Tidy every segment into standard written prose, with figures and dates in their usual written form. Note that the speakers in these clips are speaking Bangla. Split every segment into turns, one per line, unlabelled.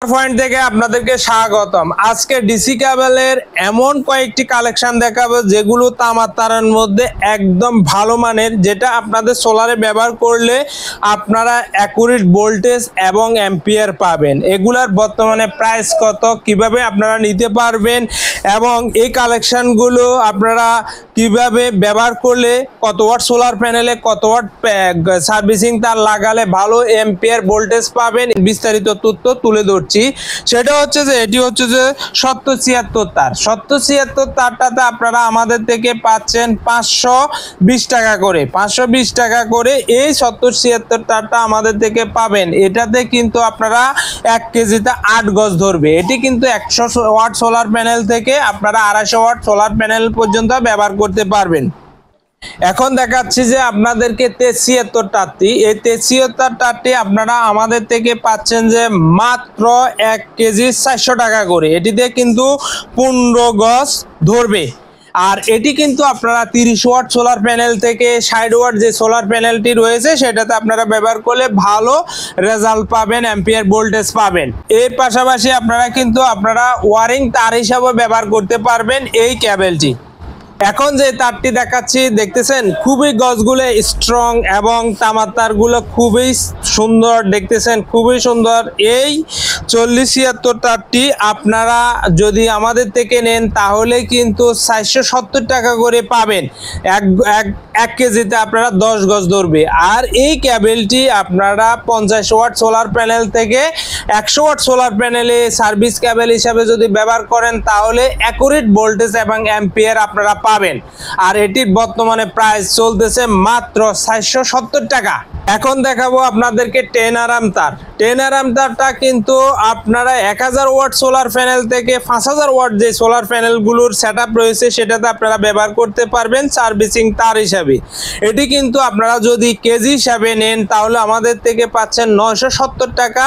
পয়েন্ট থেকে আপনাদেরকে স্বাগতম। আজকে ডিসি কেবলের এমন কয়েকটি কালেকশন দেখাবো যেগুলো তামার তারের মধ্যে একদম ভালো মানের, যেটা আপনাদের সোলারে ব্যবহার করলে আপনারা অ্যাকুরেট ভোল্টেজ এবং অ্যাম্পিয়ার পাবেন। এগুলার বর্তমানে প্রাইস কত, কিভাবে আপনারা নিতে পারবেন এবং এই কালেকশনগুলো আপনারা কিভাবে ব্যবহার করলে কত ওয়াট সোলার প্যানেলে কত ওয়াট সার্ভিসিং তার লাগালে ভালো অ্যাম্পিয়ার ভোল্টেজ পাবেন, বিস্তারিত তথ্য তুলে ধরছি। সেটা হচ্ছে যে এটি হচ্ছে যে 7076 তার। 7076 তারটাতে আপনারা আমাদের থেকে পাচ্ছেন 520 টাকা করে। 520 টাকা করে এই 7076 তারটা আমাদের থেকে পাবেন। এটাতে কিন্তু আপনারা 1 কেজিতে 8 গজ ধরবে। এটি কিন্তু 100 ওয়াট সোলার প্যানেল থেকে আপনারা 250 ওয়াট সোলার প্যানেল পর্যন্ত ব্যবহার করতে পারবেন। এখন দেখাচ্ছি যে আপনাদেরকে 73 তারটি। এই 73 তারটি আপনারা আমাদের থেকে পাচ্ছেন যে মাত্র 1 কেজি 400 টাকা করে। এটিতে কিন্তু 15 গজ ধরবে। আর এটি কিন্তু আপনারা 30 ওয়াট সোলার প্যানেল থেকে 60 ওয়াট যে সোলার প্যানেলটি রয়েছে সেটাতে আপনারা ব্যবহার করলে ভালো রেজাল্ট পাবেন, অ্যাম্পিয়ার ভোল্টেজ পাবেন। এর পাশাপাশি আপনারা কিন্তু ওয়ারিং তার হিসাবে ব্যবহার করতে পারবেন এই কেবলটি। এখন যে তারটি দেখাচ্ছি দেখতেছেন, খুবই গজগুলো স্ট্রং এবং তামার তারগুলো খুবই সুন্দর, দেখতেছেন খুবই সুন্দর। এই 4076 তারটি আপনারা যদি আমাদের থেকে নেন তাহলে কিন্তু 470 টাকা করে পাবেন। এক কেজিতে আপনারা 10 গজ ধরবে। আর এই কেবলটি আপনারা 50 ওয়াট সোলার প্যানেল থেকে 100 ওয়াট সোলার প্যানেলে সার্ভিস কেবল হিসাবে যদি ব্যবহার করেন তাহলে অ্যাকুরেট ভোল্টেজ এবং অ্যাম্পিয়ার আপনারা পাবেন। আর এটির বর্তমানে প্রাইস চলতেছে মাত্র 470 টাকা। এখন দেখাবো আপনাদেরকে 10 আরাম তার। 10 আরাম তারটা কিন্তু আপনারা 1000 ওয়াট সোলার প্যানেল থেকে 5000 ওয়াট যে সোলার প্যানেলগুলোর সেটআপ রয়েছে সেটাতে আপনারা ব্যবহার করতে পারবেন সার্ভিসিং তার হিসাবে। এটি কিন্তু আপনারা যদি কেজি হিসাবে নেন তাহলে আমাদের থেকে পাচ্ছেন 970 টাকা।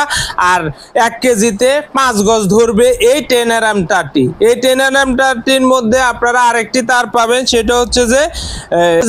আর 1 কেজিতে 5 গজ ধরবে এই 10 আরাম তারটি। এই 10 আরাম তারটির মধ্যে আপনারা আরেকটি তার পাবেন, সেটা হচ্ছে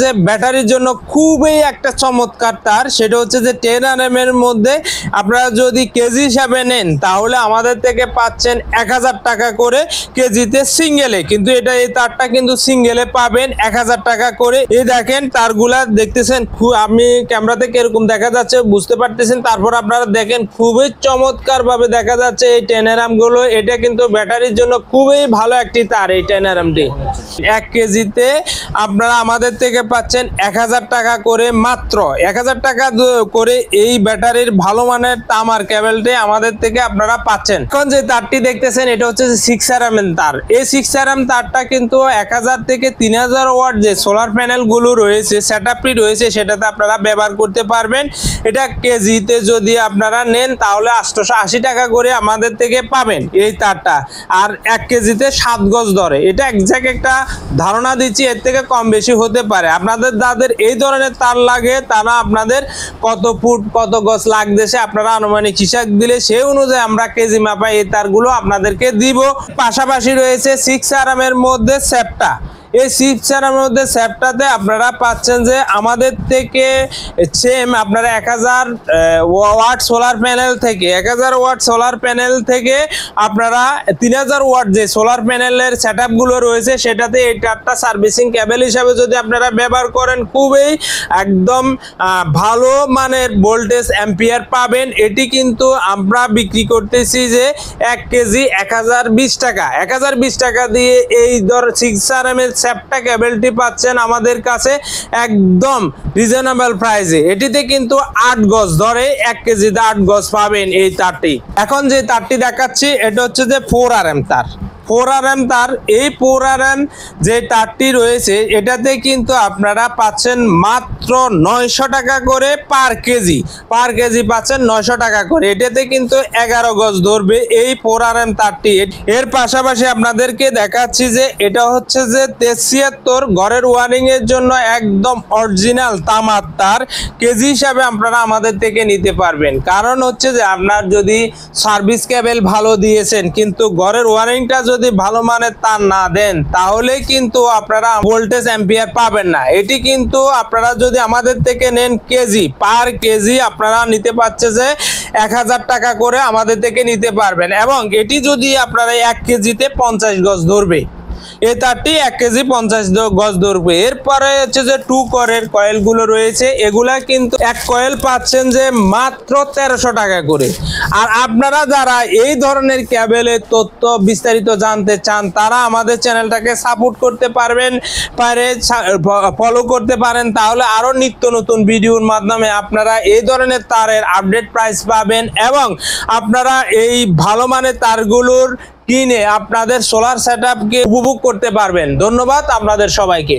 যে ব্যাটারির জন্য খুবই একটা চমৎকার তার। সেটা হচ্ছে যে 10 আরএম এর মধ্যে আপনারা যদি কেজি হিসাবে নেন তাহলে আমাদের থেকে পাচ্ছেন 1000 টাকা করে কেজিতে সিঙ্গেলে। কিন্তু এই তারটা কিন্তু সিঙ্গেলে পাবেন 1000 টাকা করে। এই দেখেন তারগুলা দেখতেছেন, আমি ক্যামেরা থেকে এরকম দেখা যাচ্ছে বুঝতে পারতেছেন। তারপর আপনারা দেখেন খুবই চমৎকার ভাবে দেখা যাচ্ছে এই 10 আরএম গুলো। এটা কিন্তু ব্যাটারির জন্য খুবই ভালো একটি তার এই 10 আরএমটি। 1 কেজিতে আপনারা আমাদের থেকে পাচ্ছেন 1000 টাকা করে, মাত্র 1000 টাকা করে এই ব্যাটারির ভালো মানের তামার কেবলটি আমাদের থেকে আপনারা পাচ্ছেন। এখন যে তারটি দেখতেছেন এটা হচ্ছে 6 আরএম এর তার। এই 6 আরএম তারটা কিন্তু 1000 থেকে 3000 ওয়াট যে সোলার প্যানেল গুলো রয়েছে সেটআপটি রয়েছে সেটাতে আপনারা ব্যবহার করতে পারবেন। এটা কেজিতে যদি আপনারা নেন তাহলে 880 টাকা করে আমাদের থেকে পাবেন এই তারটা। আর 1 কেজিতে 7 গজ ধরে। এটা এক্সাক্ট একটা ধারণা দিচ্ছি, এর থেকে কম বেশি হতে পারে। আপনাদের যাদের এই ধরনের তার লাগে তারা আপনাদের কত ফুট কত গজ লাগতেছে আপনারা আনুমানিক হিসাব দিলে সেই অনুযায়ী আমরা কেজি মাপায় এই তারগুলো আপনাদেরকে দিব। পাশাপাশি রয়েছে 6 আরএম এর মধ্যে সেপটা। এই 6 আরএম এর মধ্যে সেপটাতে আপনারা পাচ্ছেন যে আমাদের থেকে সেম আপনারা 1000 ওয়াট সোলার প্যানেল থেকে 1000 ওয়াট সোলার প্যানেল থেকে আপনারা 3000 ওয়াট যে সোলার প্যানেলের সেটআপগুলো রয়েছে সেটাতে এই তারটা সার্ভিসিং কেবল হিসাবে যদি আপনারা ব্যবহার করেন খুবই একদম ভালো মানের ভোল্টেজ অ্যাম্পিয়ার পাবেন। এটি কিন্তু আমরা বিক্রি করতেছি যে 1 কেজি 1020 টাকা। 1020 টাকা দিয়ে এই ধর 6 আরএম এর সেপটা কেবলটি পাচ্ছেন আমাদের কাছে একদম রিজনেবল প্রাইসে। এটিতে কিন্তু 8 গজ ধরে, 1 কেজিতে 8 গজ পাবেন এই তারটি। এখন যে তারটি দেখাচ্ছি এটা হচ্ছে যে 4 আরএম তার। 4 আরএম তার। এই 4 আরএম যে তারটি রয়েছে এটাতে কিন্তু আপনারা পাচ্ছেন মাত্র 900 টাকা করে পার কেজি। পার কেজি পাচ্ছেন 900 টাকা করে। এটাতে কিন্তু 11 গজ ধরবে এই 4 আরএম তারটি। এর পাশাপাশি আপনাদেরকে দেখাচ্ছি যে এটা হচ্ছে যে 73 ঘরের ওয়ারিং এর জন্য একদম অরিজিনাল তামার তার। কেজি হিসাবে আপনারা আমাদের থেকে নিতে পারবেন। কারণ হচ্ছে যে আপনার যদি সার্ভিস কেবল ভালো দিয়েছেন কিন্তু ঘরের ওয়ারিংটা যদি ভালো মানের তার না দেন তাহলে কিন্তু আপনারা ভোল্টেজ অ্যাম্পিয়ার পাবেন না। এটি কিন্তু আপনারা যদি যদি আমাদের থেকে নেন কেজি, পার কেজি আপনারা নিতে পারছে যে 1000 টাকা করে আমাদের থেকে নিতে পারবেন। এবং এটি যদি আপনারা 1 কেজিতে 50 গজ ধরবে, এই তারটি 1 কেজি 50 গজ ধরবে। এরপরে হচ্ছে যে 2 কোরের কয়েলগুলো রয়েছে, এগুলা কিন্তু এক কয়েল পাচ্ছেন যে মাত্র 1300 টাকা করে। আর আপনারা যারা এই ধরনের ক্যাবেলের তথ্য বিস্তারিত জানতে চান তারা আমাদের চ্যানেলটাকে সাপোর্ট করতে ফলো করতে পারেন, তাহলে আরো নিত্য নতুন ভিডিওর মাধ্যমে আপনারা এই ধরনের তারের আপডেট প্রাইস পাবেন এবং আপনারা এই ভালো মানের তারগুলোর কিনে আপনাদের সোলার সেটআপকে উপভোগ করতে পারবেন। ধন্যবাদ আপনাদের সবাইকে।